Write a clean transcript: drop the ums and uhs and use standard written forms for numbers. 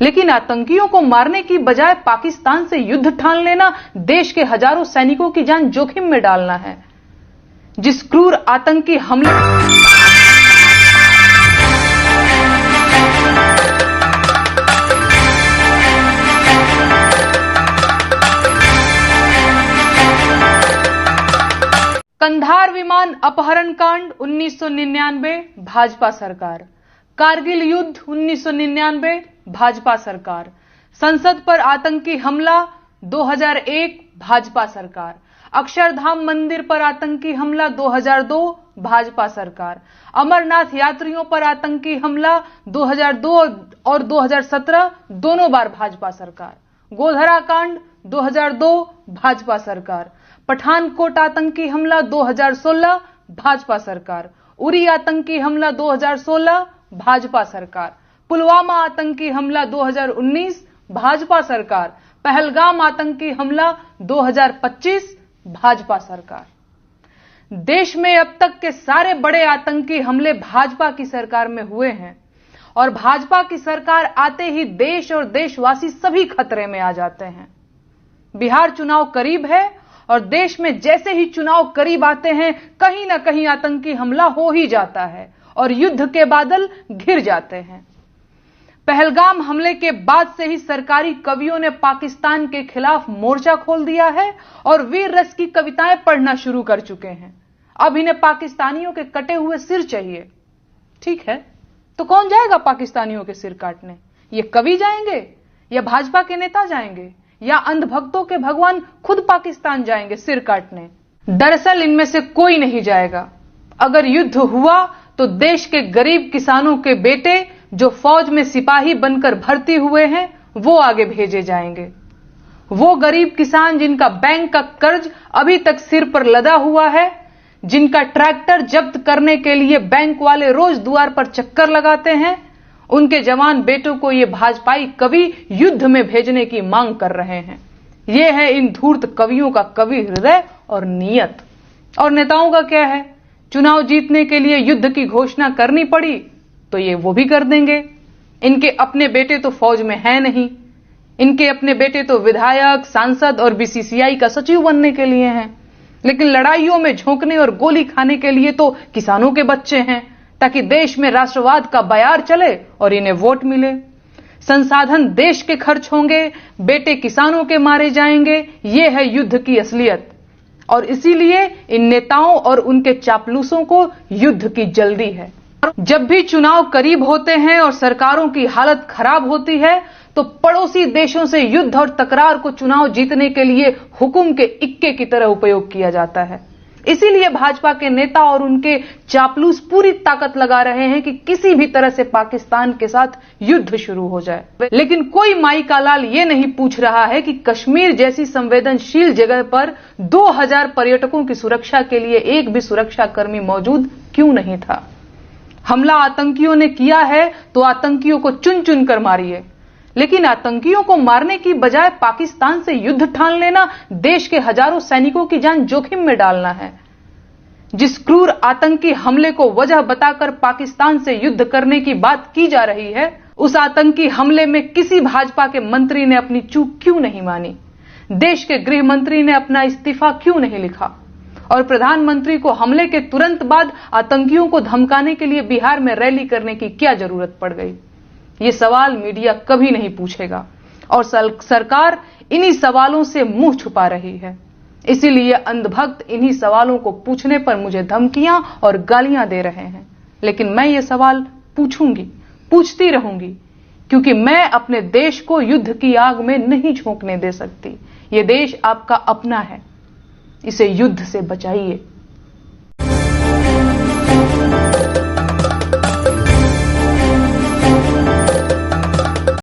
लेकिन आतंकियों को मारने की बजाय पाकिस्तान से युद्ध ठान लेना देश के हजारों सैनिकों की जान जोखिम में डालना है। जिस क्रूर आतंकी हमले कंधार विमान अपहरण कांड 1999 भाजपा सरकार, कारगिल युद्ध 1999 भाजपा सरकार, संसद पर आतंकी हमला 2001 भाजपा सरकार, अक्षरधाम मंदिर पर आतंकी हमला 2002 भाजपा सरकार, अमरनाथ यात्रियों पर आतंकी हमला 2002 और 2017 दोनों बार भाजपा सरकार, गोधरा कांड 2002 भाजपा सरकार, पठानकोट आतंकी हमला 2016 भाजपा सरकार, उरी आतंकी हमला 2016 भाजपा सरकार, पुलवामा आतंकी हमला 2019 भाजपा सरकार, पहलगाम आतंकी हमला 2025 भाजपा सरकार। देश में अब तक के सारे बड़े आतंकी हमले भाजपा की सरकार में हुए हैं और भाजपा की सरकार आते ही देश और देशवासी सभी खतरे में आ जाते हैं। बिहार चुनाव करीब है और देश में जैसे ही चुनाव करीब आते हैं कहीं ना कहीं आतंकी हमला हो ही जाता है और युद्ध के बादल घिर जाते हैं। पहलगाम हमले के बाद से ही सरकारी कवियों ने पाकिस्तान के खिलाफ मोर्चा खोल दिया है और वीर रस की कविताएं पढ़ना शुरू कर चुके हैं। अब इन्हें पाकिस्तानियों के कटे हुए सिर चाहिए। ठीक है, तो कौन जाएगा पाकिस्तानियों के सिर काटने? ये कवि जाएंगे या भाजपा के नेता जाएंगे या अंधभक्तों के भगवान खुद पाकिस्तान जाएंगे सिर काटने? दरअसल इनमें से कोई नहीं जाएगा। अगर युद्ध हुआ तो देश के गरीब किसानों के बेटे जो फौज में सिपाही बनकर भर्ती हुए हैं वो आगे भेजे जाएंगे। वो गरीब किसान जिनका बैंक का कर्ज अभी तक सिर पर लदा हुआ है, जिनका ट्रैक्टर जब्त करने के लिए बैंक वाले रोज द्वार पर चक्कर लगाते हैं, उनके जवान बेटों को ये भाजपाई कवि युद्ध में भेजने की मांग कर रहे हैं। ये है इन धूर्त कवियों का कवि हृदय और नियत। और नेताओं का क्या है? चुनाव जीतने के लिए युद्ध की घोषणा करनी पड़ी तो ये वो भी कर देंगे। इनके अपने बेटे तो फौज में हैं नहीं, इनके अपने बेटे तो विधायक, सांसद और बीसीसीआई का सचिव बनने के लिए हैं, लेकिन लड़ाइयों में झोंकने और गोली खाने के लिए तो किसानों के बच्चे हैं, ताकि देश में राष्ट्रवाद का बयार चले और इन्हें वोट मिले। संसाधन देश के खर्च होंगे, बेटे किसानों के मारे जाएंगे। ये है युद्ध की असलियत और इसीलिए इन नेताओं और उनके चापलूसों को युद्ध की जल्दी है। जब भी चुनाव करीब होते हैं और सरकारों की हालत खराब होती है तो पड़ोसी देशों से युद्ध और तकरार को चुनाव जीतने के लिए हुकुम के इक्के की तरह उपयोग किया जाता है। इसीलिए भाजपा के नेता और उनके चापलूस पूरी ताकत लगा रहे हैं कि किसी भी तरह से पाकिस्तान के साथ युद्ध शुरू हो जाए। लेकिन कोई माई का लाल ये नहीं पूछ रहा है कि कश्मीर जैसी संवेदनशील जगह पर 2000 पर्यटकों की सुरक्षा के लिए एक भी सुरक्षा कर्मी मौजूद क्यों नहीं था। हमला आतंकियों ने किया है तो आतंकियों को चुन चुन कर मारिए, लेकिन आतंकियों को मारने की बजाय पाकिस्तान से युद्ध ठान लेना देश के हजारों सैनिकों की जान जोखिम में डालना है। जिस क्रूर आतंकी हमले को वजह बताकर पाकिस्तान से युद्ध करने की बात की जा रही है, उस आतंकी हमले में किसी भाजपा के मंत्री ने अपनी चूक क्यों नहीं मानी? देश के गृह मंत्री ने अपना इस्तीफा क्यों नहीं लिखा? और प्रधानमंत्री को हमले के तुरंत बाद आतंकियों को धमकाने के लिए बिहार में रैली करने की क्या जरूरत पड़ गई? ये सवाल मीडिया कभी नहीं पूछेगा और सरकार इन्हीं सवालों से मुंह छुपा रही है। इसीलिए अंधभक्त इन्हीं सवालों को पूछने पर मुझे धमकियां और गालियां दे रहे हैं। लेकिन मैं ये सवाल पूछूंगी, पूछती रहूंगी, क्योंकि मैं अपने देश को युद्ध की आग में नहीं झोंकने दे सकती। ये देश आपका अपना है, इसे युद्ध से बचाइए।